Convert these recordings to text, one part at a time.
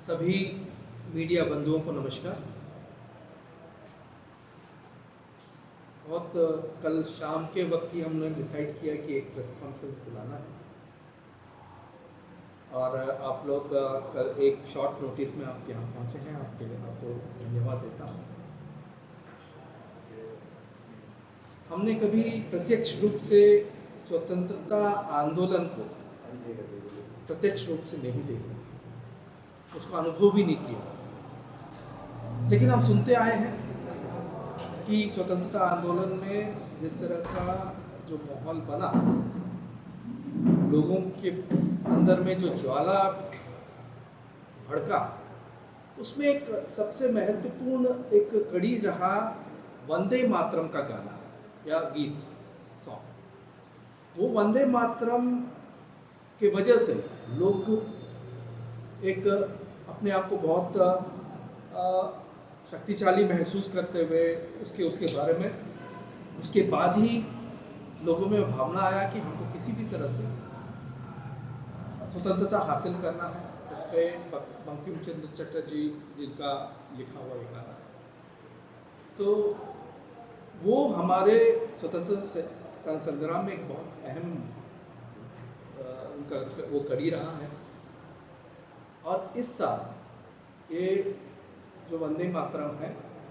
सभी मीडिया बंधुओं को नमस्कार। बहुत कल शाम के वक्त ही हमने डिसाइड किया कि एक प्रेस कॉन्फ्रेंस बुलाना है और आप लोग कल एक शॉर्ट नोटिस में आप यहाँ पहुँचे हैं। आपके लिए आपको धन्यवाद देता हूँ। हमने कभी प्रत्यक्ष रूप से स्वतंत्रता आंदोलन को प्रत्यक्ष रूप से नहीं देखा, उसका अनुभव भी नहीं किया, लेकिन हम सुनते आए हैं कि स्वतंत्रता आंदोलन में जिस तरह का जो माहौल बना, लोगों के अंदर में जो ज्वाला भड़का, उसमें एक सबसे महत्वपूर्ण एक कड़ी रहा वंदे मातरम का गाना या गीत सॉन्ग। वो वंदे मातरम के वजह से लोग एक अपने आप को बहुत शक्तिशाली महसूस करते हुए उसके बारे में, उसके बाद ही लोगों में भावना आया कि हमको किसी भी तरह से स्वतंत्रता हासिल करना है। उस पर बंकिम चंद्र चटर्जी जिनका लिखा हुआ एक गाना है, तो वो हमारे स्वतंत्रता संग्राम में एक बहुत अहम उनका वो कड़ी रहा है। और इस साल ये जो वंदे मातरम है,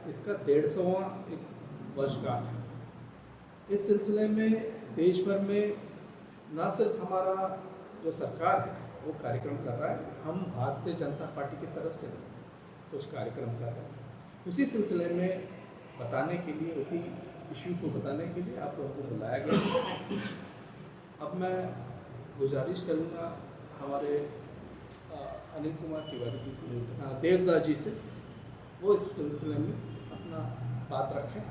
इसका 150वां वर्षगांठ है। इस सिलसिले में देश भर में न सिर्फ हमारा जो सरकार है वो कार्यक्रम कर रहा है, हम भारतीय जनता पार्टी की तरफ से कुछ कार्यक्रम कर रहे हैं। उसी सिलसिले में बताने के लिए, उसी इशू को बताने के लिए आप लोगों को बुलाया गया। अब मैं गुजारिश करूँगा हमारे अनिल कुमार तिवारी जी से, देवदास जी से, वो इस सिलसिले में अपना बात रखें,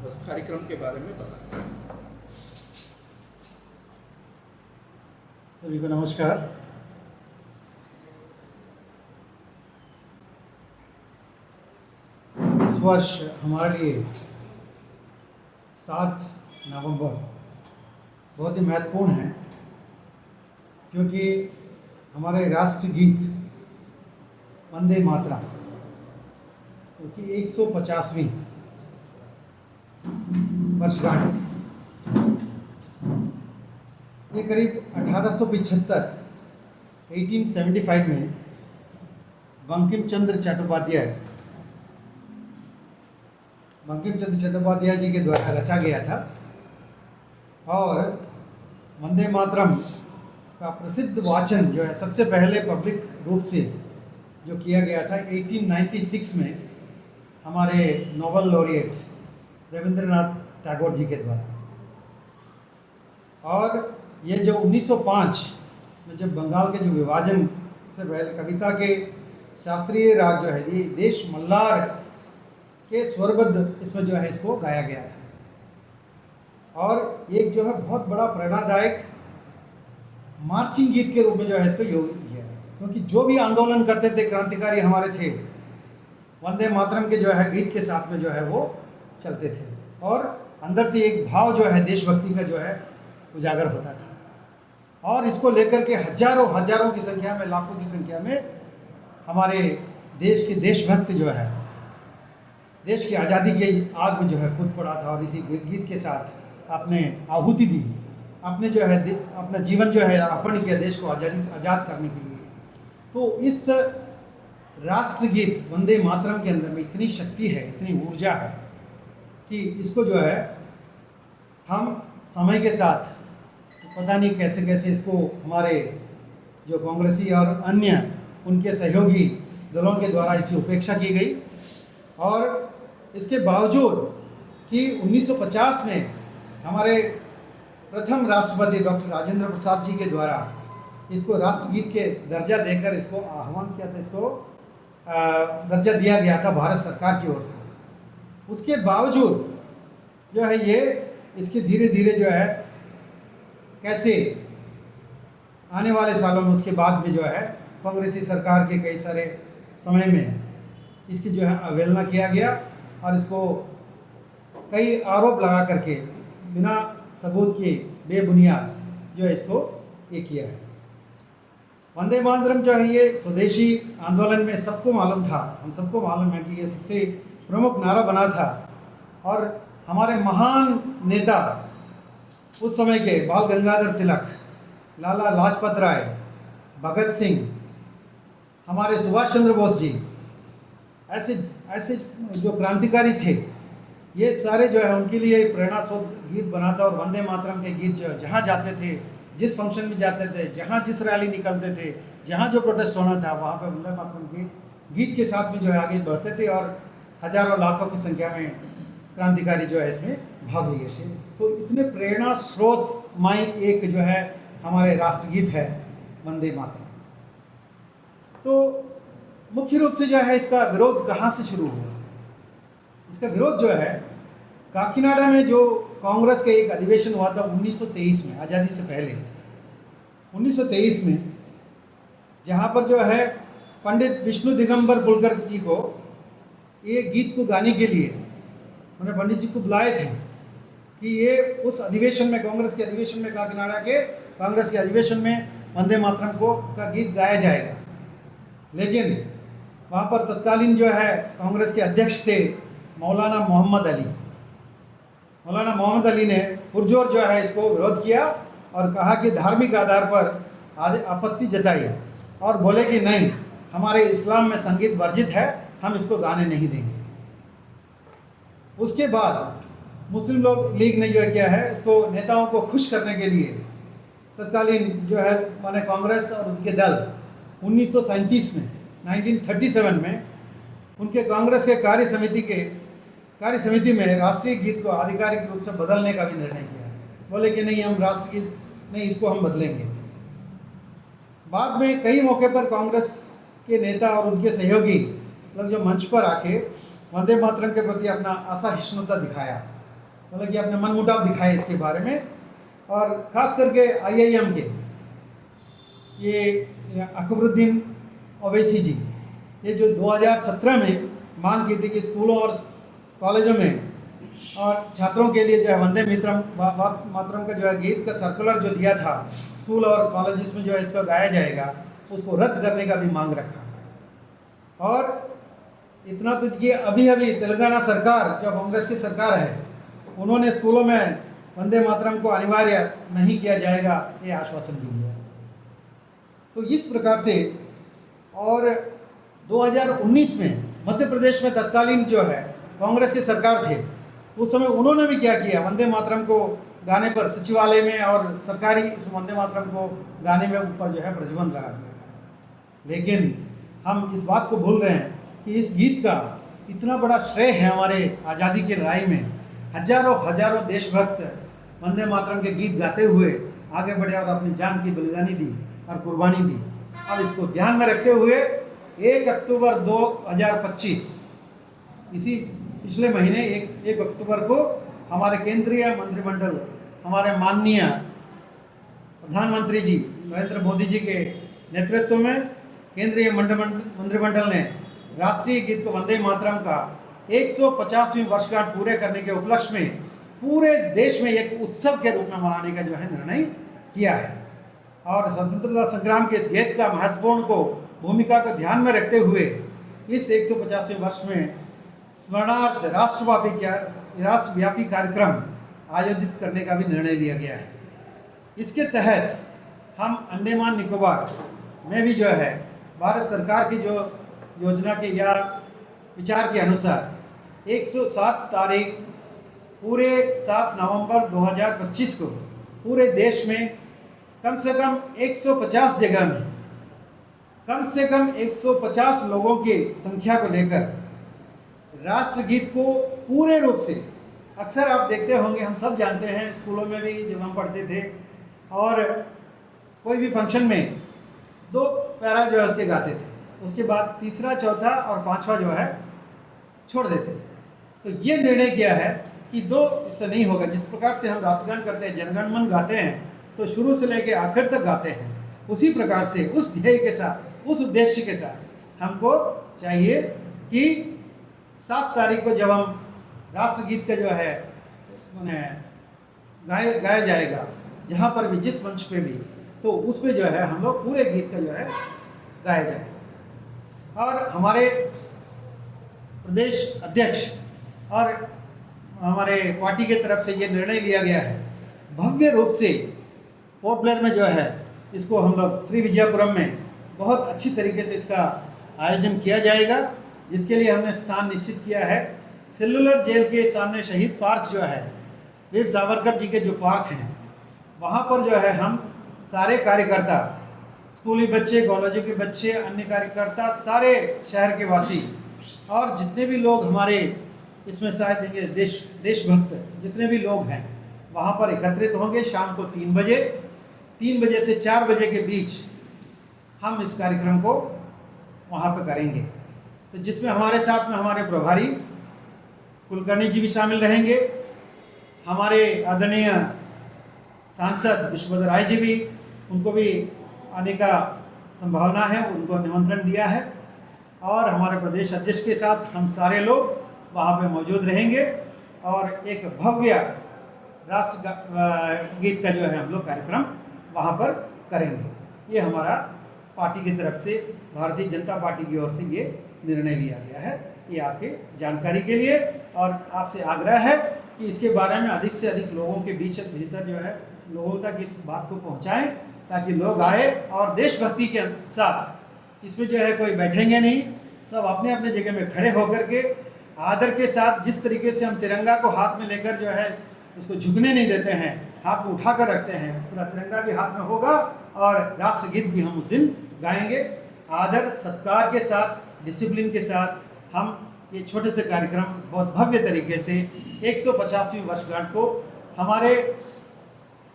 उस कार्यक्रम के बारे में बताएं। सभी को नमस्कार। इस वर्ष हमारे लिए 7 नवंबर बहुत ही महत्वपूर्ण है, क्योंकि हमारे राष्ट्रगीत वंदे मातरम क्योंकि 150वीं वर्षगांठ, ये करीब 1875 में बंकिम चंद्र चट्टोपाध्याय जी के द्वारा रचा गया था। और वंदे मातरम का प्रसिद्ध वाचन जो है सबसे पहले पब्लिक रूप से जो किया गया था 1896 में हमारे नोबेल लॉरिएट रविंद्रनाथ टैगोर जी के द्वारा। और ये जो 1905 में जब बंगाल के जो विभाजन से पहले कविता के शास्त्रीय राग जो है ये देश मल्लार के स्वरबद्ध इसमें जो है इसको गाया गया था। और एक जो है बहुत बड़ा प्रेरणादायक मार्चिंग गीत के रूप में जो है इसको योग किया है, क्योंकि जो भी आंदोलन करते थे क्रांतिकारी हमारे थे, वंदे मातरम के जो है गीत के साथ में जो है वो चलते थे और अंदर से एक भाव जो है देशभक्ति का जो है उजागर होता था। और इसको लेकर के हजारों की संख्या में, लाखों की संख्या में हमारे देश के देशभक्त जो है देश की आज़ादी के आग में जो है कूद पड़ा था और इसी गीत के साथ आपने आहुति दी, आपने जो है अपना जीवन जो है अर्पण किया देश को आज़ाद करने के लिए। तो इस राष्ट्रगीत वंदे मातरम के अंदर में इतनी शक्ति है, इतनी ऊर्जा है कि इसको जो है हम समय के साथ पता नहीं कैसे कैसे इसको हमारे जो कांग्रेसी और अन्य उनके सहयोगी दलों के द्वारा इसकी उपेक्षा की गई। और इसके बावजूद कि 1950 में हमारे प्रथम राष्ट्रपति डॉक्टर राजेंद्र प्रसाद जी के द्वारा इसको राष्ट्रगीत के दर्जा देकर इसको आह्वान किया था, इसको दर्जा दिया गया था भारत सरकार की ओर से। उसके बावजूद जो है ये इसके धीरे धीरे जो है कैसे आने वाले सालों में उसके बाद में जो है कांग्रेसी सरकार के कई सारे समय में इसकी जो है अवहेलना किया गया और इसको कई आरोप लगा करके बिना सबूत के बेबुनियाद जो है इसको ये किया है। वंदे मातरम जो है ये स्वदेशी आंदोलन में सबको मालूम था, हम सबको मालूम है कि ये सबसे प्रमुख नारा बना था। और हमारे महान नेता उस समय के बाल गंगाधर तिलक, लाला लाजपत राय, भगत सिंह, हमारे सुभाष चंद्र बोस जी, ऐसे ऐसे जो क्रांतिकारी थे, ये सारे जो है उनके लिए प्रेरणा स्रोत गीत बना था। और वंदे मातरम के गीत जो जहाँ जाते थे, जिस फंक्शन में जाते थे, जहाँ जिस रैली निकलते थे, जहाँ जो प्रोटेस्ट होना था, वहाँ पे वंदे मातरम के गीत के साथ में जो है आगे बढ़ते थे। और हजारों लाखों की संख्या में क्रांतिकारी जो है इसमें भाग लिए थे। तो इतने प्रेरणा स्रोत माई एक जो है हमारे राष्ट्रगीत है वंदे मातरम। तो मुख्य रूप से जो है इसका विरोध कहाँ से शुरू हुआ? इसका विरोध जो है काकीनाडा में जो कांग्रेस का एक अधिवेशन हुआ था 1923 में, आज़ादी से पहले 1923 में, जहाँ पर जो है पंडित विष्णु दिगंबर बुलकर जी को ये गीत को गाने के लिए उन्हें पंडित जी को बुलाए थे कि ये उस अधिवेशन में, कांग्रेस के अधिवेशन में, काकीनाडा के कांग्रेस के अधिवेशन में वंदे मातरम को का गीत गाया जाएगा। लेकिन वहाँ पर तत्कालीन जो है कांग्रेस के अध्यक्ष थे मौलाना मोहम्मद अली। मौलाना मोहम्मद अली ने पुरजोर जो है इसको विरोध किया और कहा कि धार्मिक आधार पर आपत्ति जताई और बोले कि नहीं, हमारे इस्लाम में संगीत वर्जित है, हम इसको गाने नहीं देंगे। उसके बाद मुस्लिम लोग लीग ने जो है किया है, इसको नेताओं को खुश करने के लिए तत्कालीन जो है माने कांग्रेस और उनके दल 1937 में 1937 में उनके कांग्रेस के कार्य समिति में राष्ट्रीय गीत को आधिकारिक रूप से बदलने का भी निर्णय किया। बोले कि नहीं, हम राष्ट्रगीत नहीं, इसको हम बदलेंगे। बाद में कई मौके पर कांग्रेस के नेता और उनके सहयोगी लोग जो मंच पर आके वंदे मातरम के प्रति अपना असहिष्णुता दिखाया, मतलब कि अपने मनमुटाव दिखाए इसके बारे में। और ख़ास करके IIM के ये अकबरुद्दीन ओवैसी जी, ये जो 2017 में मांग की थी कि स्कूलों और कॉलेजों में और छात्रों के लिए जो है वंदे मातरम का जो है गीत का सर्कुलर जो दिया था, स्कूल और कॉलेजेस में जो है इसको गाया जाएगा, उसको रद्द करने का भी मांग रखा। और इतना तो कि अभी तेलंगाना सरकार जो कांग्रेस की सरकार है, उन्होंने स्कूलों में वंदे मातरम को अनिवार्य नहीं किया जाएगा ये आश्वासन दिया है। तो इस प्रकार से, और 2019 में मध्य प्रदेश में तत्कालीन जो है कांग्रेस की सरकार थे, उस समय उन्होंने भी क्या किया, वंदे मातरम को गाने पर सचिवालय में और सरकारी इस वंदे मातरम को गाने में ऊपर जो है प्रतिबंध लगा दिया। लेकिन हम इस बात को भूल रहे हैं कि इस गीत का इतना बड़ा श्रेय है हमारे आज़ादी की लड़ाई में। हजारों देशभक्त वंदे मातरम के गीत गाते हुए आगे बढ़े और अपनी जान की बलिदानी दी और कुर्बानी दी। अब इसको ध्यान में रखते हुए 1 अक्टूबर 2025, इसी पिछले महीने 1 अक्टूबर को हमारे केंद्रीय मंत्रिमंडल, हमारे माननीय प्रधानमंत्री जी नरेंद्र मोदी जी के नेतृत्व में केंद्रीय मंत्रिमंडल ने राष्ट्रीय गीत को वंदे मातरम का 150वीं वर्षगांठ पूरे करने के उपलक्ष्य में पूरे देश में एक उत्सव के रूप में मनाने का जो है निर्णय किया है। और स्वतंत्रता संग्राम के इस गीत का महत्वपूर्ण भूमिका को ध्यान में रखते हुए इस 150वें वर्ष में स्मरणार्थ राष्ट्रव्यापी कार्यक्रम आयोजित करने का भी निर्णय लिया गया है। इसके तहत हम अंडमान निकोबार में भी जो है भारत सरकार की जो योजना के या विचार के अनुसार 107 तारीख पूरे 7 नवंबर 2025 को पूरे देश में कम से कम 150 जगह में कम से कम 150 लोगों की संख्या को लेकर राष्ट्रगीत को पूरे रूप से, अक्सर आप देखते होंगे, हम सब जानते हैं, स्कूलों में भी जब हम पढ़ते थे और कोई भी फंक्शन में 2 पैरा जो है उसके गाते थे, उसके बाद तीसरा, चौथा और 5वां जो है छोड़ देते थे। तो ये निर्णय किया है कि 2 इससे नहीं होगा। जिस प्रकार से हम राष्ट्रगान करते हैं, जनगण मन गाते हैं, तो शुरू से लेकर आखिर तक गाते हैं, उसी प्रकार से उस ध्येय के साथ, उस उद्देश्य के साथ हमको चाहिए कि 7 तारीख को जब हम राष्ट्रगीत का जो है गाया जाएगा, जहाँ पर भी जिस मंच पे भी तो उसमें जो है हम लोग पूरे गीत का जो है गाया जाएगा। और हमारे प्रदेश अध्यक्ष और हमारे पार्टी की तरफ से ये निर्णय लिया गया है, भव्य रूप से पोर्ट ब्लेयर में जो है इसको हम लोग श्री विजयपुरम में बहुत अच्छी तरीके से इसका आयोजन किया जाएगा, जिसके लिए हमने स्थान निश्चित किया है। सेलुलर जेल के सामने शहीद पार्क जो है, वीर सावरकर जी के जो पार्क हैं, वहाँ पर जो है हम सारे कार्यकर्ता, स्कूली बच्चे, कॉलेजों के बच्चे, अन्य कार्यकर्ता, सारे शहर के वासी और जितने भी लोग हमारे इसमें शायद ये देशभक्त जितने भी लोग हैं वहाँ पर एकत्रित होंगे। शाम को 3 बजे से 4 बजे के बीच हम इस कार्यक्रम को वहाँ पर करेंगे। तो जिसमें हमारे साथ में हमारे प्रभारी कुलकर्णी जी भी शामिल रहेंगे, हमारे आदरणीय सांसद विश्वभद्र राय जी भी, उनको भी आने का संभावना है, उनको निमंत्रण दिया है। और हमारे प्रदेश अध्यक्ष के साथ हम सारे लोग वहाँ पे मौजूद रहेंगे और एक भव्य राष्ट्र गीत का जो है हम लोग कार्यक्रम वहाँ पर करेंगे। ये हमारा पार्टी की तरफ से, भारतीय जनता पार्टी की ओर से ये निर्णय लिया गया है। ये आपके जानकारी के लिए, और आपसे आग्रह है कि इसके बारे में अधिक से अधिक लोगों के भीतर जो है लोगों तक इस बात को पहुँचाएँ, ताकि लोग आए और देशभक्ति के साथ इसमें जो है कोई बैठेंगे नहीं, सब अपने अपने जगह में खड़े होकर के आदर के साथ, जिस तरीके से हम तिरंगा को हाथ में लेकर जो है उसको झुकने नहीं देते हैं, हाथ में उठा कर रखते हैं, उस तरह तिरंगा भी हाथ में होगा और राष्ट्रगीत भी हम उस दिन गाएंगे। आदर सत्कार के साथ, डिसिप्लिन के साथ हम ये छोटे से कार्यक्रम बहुत भव्य तरीके से 150वीं वर्षगांठ को हमारे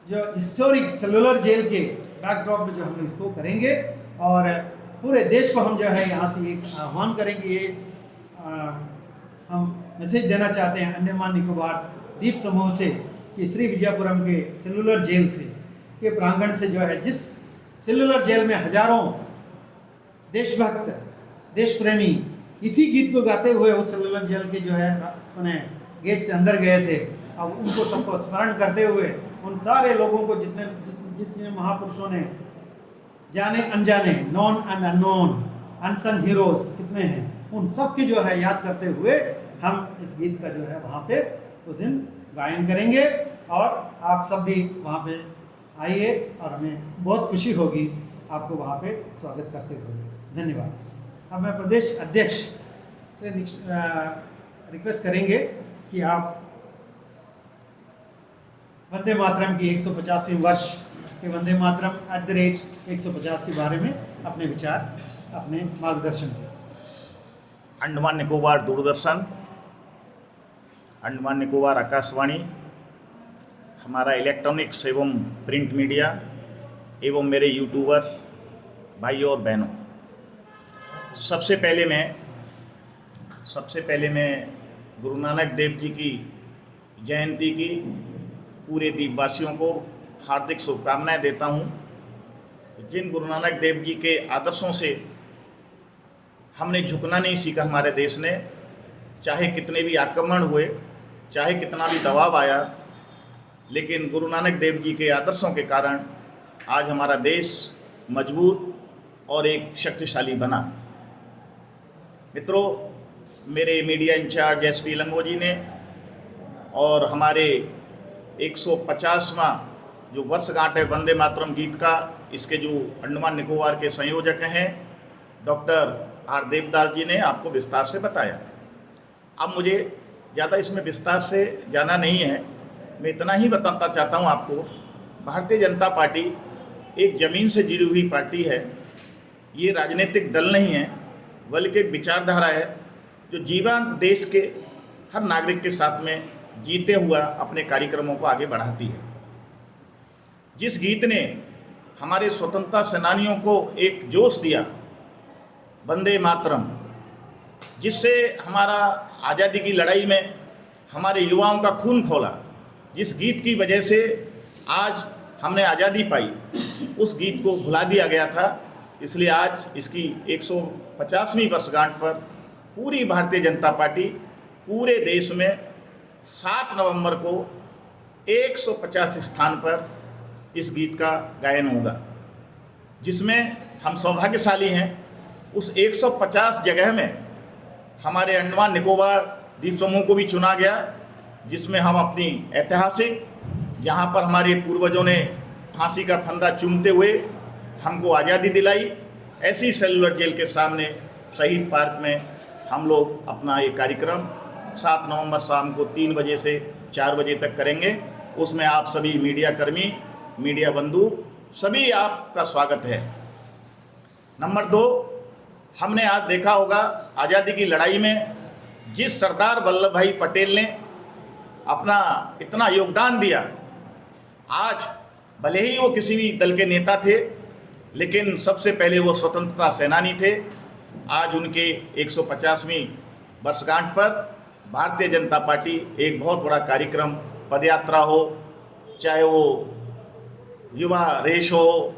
जो हिस्टोरिक सेलुलर जेल के बैकड्रॉप में जो हम इसको करेंगे और पूरे देश को हम जो है यहाँ से एक आह्वान करेंगे। ये हम मैसेज देना चाहते हैं अंडमान निकोबार द्वीप समूह से कि श्री विजयपुरम के सेलुलर जेल से के प्रांगण से जो है, जिस सेलुलर जेल में हजारों देशभक्त, देश प्रेमी इसी गीत को गाते हुए उस सेलुलर जेल के जो है उन्हें गेट से अंदर गए थे, अब उनको सबको स्मरण करते हुए उन सारे लोगों को जितने महापुरुषों ने जाने अनजाने, नॉन एंड अननोन, अनसन हीरोज कितने हैं, उन सब की जो है याद करते हुए हम इस गीत का जो है वहाँ पे उस दिन गायन करेंगे। और आप सब भी वहाँ पे आइए और हमें बहुत खुशी होगी आपको वहाँ पे स्वागत करते हुए। धन्यवाद। अब मैं प्रदेश अध्यक्ष से रिक्वेस्ट करेंगे कि आप वंदे मातरम की 150वीं वर्ष के वंदे मातरम @150 के बारे में अपने विचार, अपने मार्गदर्शन दें। अंडमान निकोबार दूरदर्शन, अंडमान निकोबार आकाशवाणी, हमारा इलेक्ट्रॉनिक्स एवं प्रिंट मीडिया एवं मेरे यूट्यूबर भाइयों और बहनों, सबसे पहले मैं गुरु नानक देव जी की जयंती की पूरे द्वीपवासियों को हार्दिक शुभकामनाएं देता हूं। जिन गुरु नानक देव जी के आदर्शों से हमने झुकना नहीं सीखा हमारे देश ने, चाहे कितने भी आक्रमण हुए, चाहे कितना भी दबाव आया, लेकिन गुरु नानक देव जी के आदर्शों के कारण आज हमारा देश मजबूत और एक शक्तिशाली बना। मित्रों, मेरे मीडिया इंचार्ज SP लंगो जी ने और हमारे 150वां जो वर्षगांठ है वंदे मातरम गीत का, इसके जो अंडमान निकोबार के संयोजक हैं डॉक्टर R देवदास जी ने आपको विस्तार से बताया। अब मुझे ज़्यादा इसमें विस्तार से जाना नहीं है, मैं इतना ही बताना चाहता हूँ आपको। भारतीय जनता पार्टी एक ज़मीन से जुड़ी हुई पार्टी है, ये राजनीतिक दल नहीं है, बल्कि एक विचारधारा है जो जीवन देश के हर नागरिक के साथ में जीते हुआ अपने कार्यक्रमों को आगे बढ़ाती है। जिस गीत ने हमारे स्वतंत्रता सेनानियों को एक जोश दिया, वंदे मातरम, जिससे हमारा आज़ादी की लड़ाई में हमारे युवाओं का खून खौला, जिस गीत की वजह से आज हमने आज़ादी पाई, उस गीत को भुला दिया गया था। इसलिए आज इसकी 150वीं वर्षगांठ पर पूरी भारतीय जनता पार्टी पूरे देश में 7 नवंबर को 150 स्थान पर इस गीत का गायन होगा। जिसमें हम सौभाग्यशाली हैं। उस 150 जगह में हमारे अंडमान निकोबार द्वीप समूह को भी चुना गया, जिसमें हम अपनी ऐतिहासिक, जहाँ पर हमारे पूर्वजों ने फांसी का फंदा चूमते हुए हमको आज़ादी दिलाई, ऐसी सेलुलर जेल के सामने शहीद पार्क में हम लोग अपना ये कार्यक्रम 7 नवंबर शाम को 3 बजे से 4 बजे तक करेंगे। उसमें आप सभी मीडिया कर्मी, मीडिया बंधु, सभी आपका स्वागत है। नंबर 2, हमने आज देखा होगा आज़ादी की लड़ाई में जिस सरदार वल्लभ भाई पटेल ने अपना इतना योगदान दिया, आज भले ही वो किसी भी दल के नेता थे, लेकिन सबसे पहले वो स्वतंत्रता सेनानी थे। आज उनके 150वीं वर्षगांठ पर भारतीय जनता पार्टी एक बहुत बड़ा कार्यक्रम, पदयात्रा हो, चाहे वो युवा रेस हो,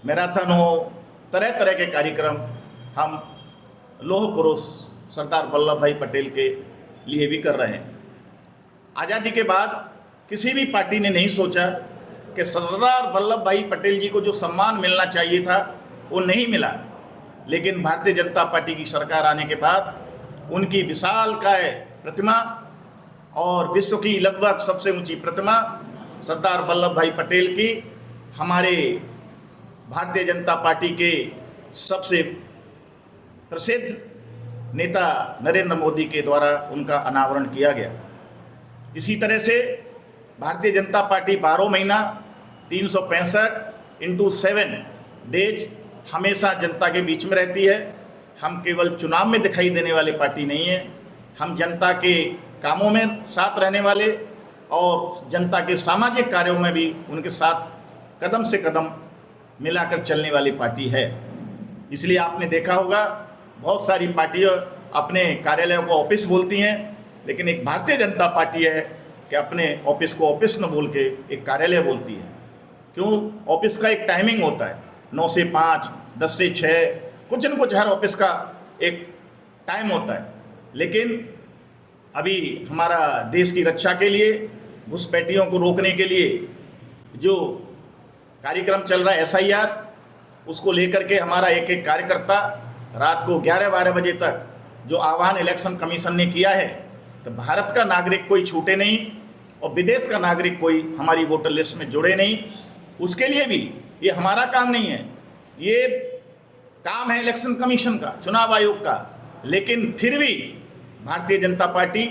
मैराथन हो, तरह तरह के कार्यक्रम हम लौह पुरुष सरदार वल्लभ भाई पटेल के लिए भी कर रहे हैं। आज़ादी के बाद किसी भी पार्टी ने नहीं सोचा कि सरदार वल्लभ भाई पटेल जी को जो सम्मान मिलना चाहिए था वो नहीं मिला, लेकिन भारतीय जनता पार्टी की सरकार आने के बाद उनकी विशालकाय प्रतिमा और विश्व की लगभग सबसे ऊंची प्रतिमा सरदार वल्लभ भाई पटेल की हमारे भारतीय जनता पार्टी के सबसे प्रसिद्ध नेता नरेंद्र मोदी के द्वारा उनका अनावरण किया गया। इसी तरह से भारतीय जनता पार्टी 12 महीना 365x7 डेज हमेशा जनता के बीच में रहती है। हम केवल चुनाव में दिखाई देने वाले पार्टी नहीं है, हम जनता के कामों में साथ रहने वाले और जनता के सामाजिक कार्यों में भी उनके साथ कदम से कदम मिलाकर चलने वाली पार्टी है। इसलिए आपने देखा होगा बहुत सारी पार्टियां अपने कार्यालयों को ऑफिस बोलती हैं, लेकिन एक भारतीय जनता पार्टी है कि अपने ऑफिस को ऑफिस न बोल के एक कार्यालय बोलती है। क्यों? ऑफिस का एक टाइमिंग होता है, 9 से 5, 10 से 6, कुछ न कुछ हर ऑफिस का एक टाइम होता है। लेकिन अभी हमारा देश की रक्षा के लिए, घुसपैठियों को रोकने के लिए जो कार्यक्रम चल रहा है SIR, उसको लेकर के हमारा एक एक कार्यकर्ता रात को 11-12 बजे तक जो आह्वान इलेक्शन कमीशन ने किया है कि भारत का नागरिक कोई छूटे नहीं और विदेश का नागरिक कोई हमारी वोटर लिस्ट में जुड़े नहीं, उसके लिए भी ये हमारा काम नहीं है, ये काम है इलेक्शन कमीशन का, चुनाव आयोग का। लेकिन फिर भी भारतीय जनता पार्टी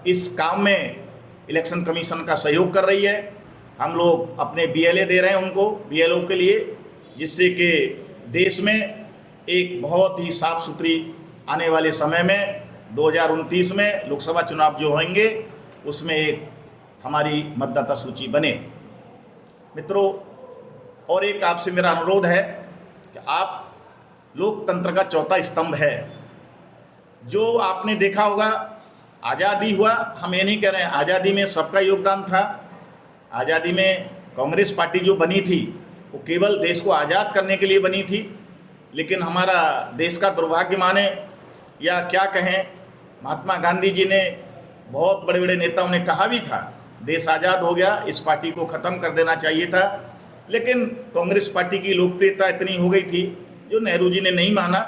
इस काम में इलेक्शन कमीशन का सहयोग कर रही है। हम लोग अपने BLA दे रहे हैं उनको, BLO के लिए, जिससे कि देश में एक बहुत ही साफ सुथरी आने वाले समय में 2029 में लोकसभा चुनाव जो होंगे उसमें एक हमारी मतदाता सूची बने। मित्रों, और एक आपसे मेरा अनुरोध है कि आप लोकतंत्र का चौथा स्तंभ है। जो आपने देखा होगा आज़ादी हुआ, हम ये नहीं कह रहे हैं, आज़ादी में सबका योगदान था। आज़ादी में कांग्रेस पार्टी जो बनी थी वो केवल देश को आज़ाद करने के लिए बनी थी, लेकिन हमारा देश का दुर्भाग्य माने या क्या कहें, महात्मा गांधी जी ने, बहुत बड़े बड़े नेताओं ने कहा भी था देश आज़ाद हो गया, इस पार्टी को ख़त्म कर देना चाहिए था। लेकिन कांग्रेस पार्टी की लोकप्रियता इतनी हो गई थी, जो नेहरू जी ने नहीं माना,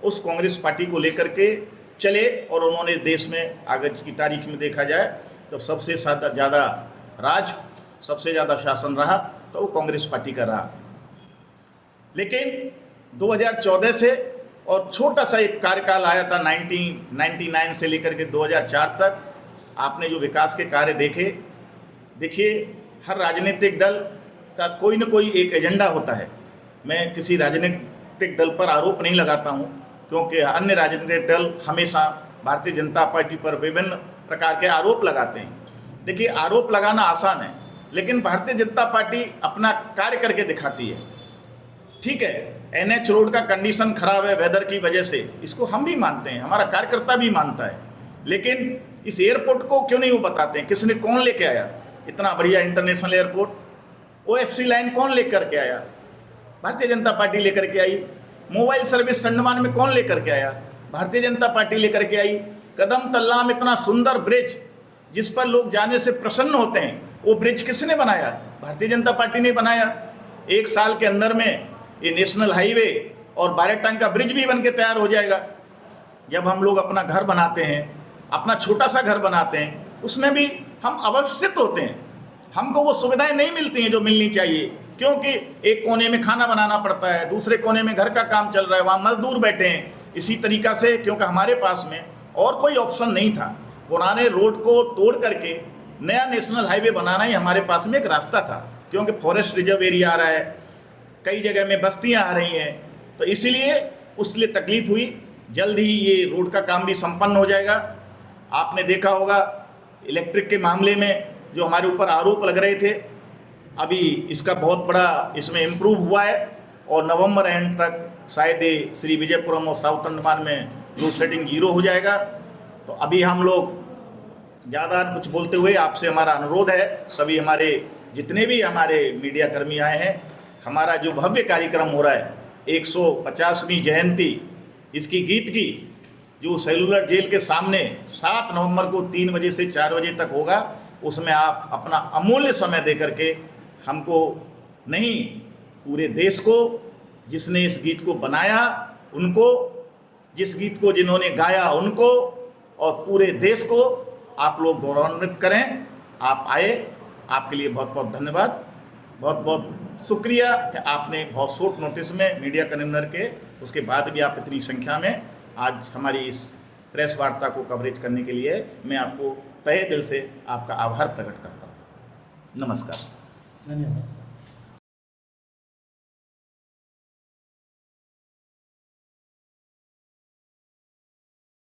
उस कांग्रेस पार्टी को लेकर के चले और उन्होंने देश में आगे की तारीख में देखा जाए तो सबसे ज़्यादा राज, सबसे ज़्यादा शासन रहा तो वो कांग्रेस पार्टी का रहा। लेकिन 2014 से और छोटा सा एक कार्यकाल आया था 1999 से लेकर के 2004 तक, आपने जो विकास के कार्य देखे, देखिए हर राजनीतिक दल का कोई न कोई एक एजेंडा होता है। मैं किसी राजनीतिक दल पर आरोप नहीं लगाता हूँ, क्योंकि अन्य राजनीतिक दल हमेशा भारतीय जनता पार्टी पर विभिन्न प्रकार के आरोप लगाते हैं। देखिए, आरोप लगाना आसान है, लेकिन भारतीय जनता पार्टी अपना कार्य करके दिखाती है। ठीक है, NH रोड का कंडीशन खराब है वेदर की वजह से, इसको हम भी मानते हैं, हमारा कार्यकर्ता भी मानता है, लेकिन इस एयरपोर्ट को क्यों नहीं वो बताते हैं? किसने, कौन लेके आया इतना बढ़िया इंटरनेशनल एयरपोर्ट? OFC लाइन कौन लेकर के आया? भारतीय जनता पार्टी लेकर के आई। मोबाइल सर्विस अंडमान में कौन लेकर के आया? भारतीय जनता पार्टी लेकर के आई। कदम तल्लाम इतना सुंदर ब्रिज जिस पर लोग जाने से प्रसन्न होते हैं, वो ब्रिज किसने बनाया? भारतीय जनता पार्टी ने बनाया। 1 साल के अंदर में ये नेशनल हाईवे और बारेटांग का ब्रिज भी बन के तैयार हो जाएगा। जब हम लोग अपना घर बनाते हैं, अपना छोटा सा घर बनाते हैं, उसमें भी हम अवस्थित होते हैं, हमको वो सुविधाएं नहीं मिलती हैं जो मिलनी चाहिए, क्योंकि एक कोने में खाना बनाना पड़ता है, दूसरे कोने में घर का काम चल रहा है, वहाँ मजदूर बैठे हैं। इसी तरीक़ा से क्योंकि हमारे पास में और कोई ऑप्शन नहीं था, पुराने रोड को तोड़ करके नया नेशनल हाईवे बनाना ही हमारे पास में एक रास्ता था, क्योंकि फॉरेस्ट रिजर्व एरिया आ रहा है, कई जगह में बस्तियां आ रही हैं, तो इसीलिए उसलिए तकलीफ हुई। जल्द ही ये रोड का काम भी संपन्न हो जाएगा। आपने देखा होगा इलेक्ट्रिक के मामले में जो हमारे ऊपर आरोप लग रहे थे, अभी इसका बहुत बड़ा इसमें इम्प्रूव हुआ है और नवंबर एंड तक शायद ये श्री विजयपुरम और साउथ अंडमान में लोड शेडिंग 0 हो जाएगा। तो अभी हम लोग ज़्यादा कुछ बोलते हुए आपसे हमारा अनुरोध है, सभी हमारे जितने भी हमारे मीडिया कर्मी आए हैं, हमारा जो भव्य कार्यक्रम हो रहा है 150वीं जयंती इसकी गीत की, जो सेलुलर जेल के सामने 7 नवंबर को 3 बजे से 4 बजे तक होगा, उसमें आप अपना अमूल्य समय दे करके हमको नहीं, पूरे देश को, जिसने इस गीत को बनाया उनको, जिस गीत को जिन्होंने गाया उनको, और पूरे देश को आप लोग गौरवान्वित करें। आप आए, आपके लिए बहुत बहुत धन्यवाद, बहुत बहुत शुक्रिया कि आपने बहुत शॉर्ट नोटिस में मीडिया कन्वीनर के, उसके बाद भी आप इतनी संख्या में आज हमारी इस प्रेस वार्ता को कवरेज करने के लिए मैं आपको तहे दिल से आपका आभार प्रकट करता हूँ। नमस्कार। धन्यवाद।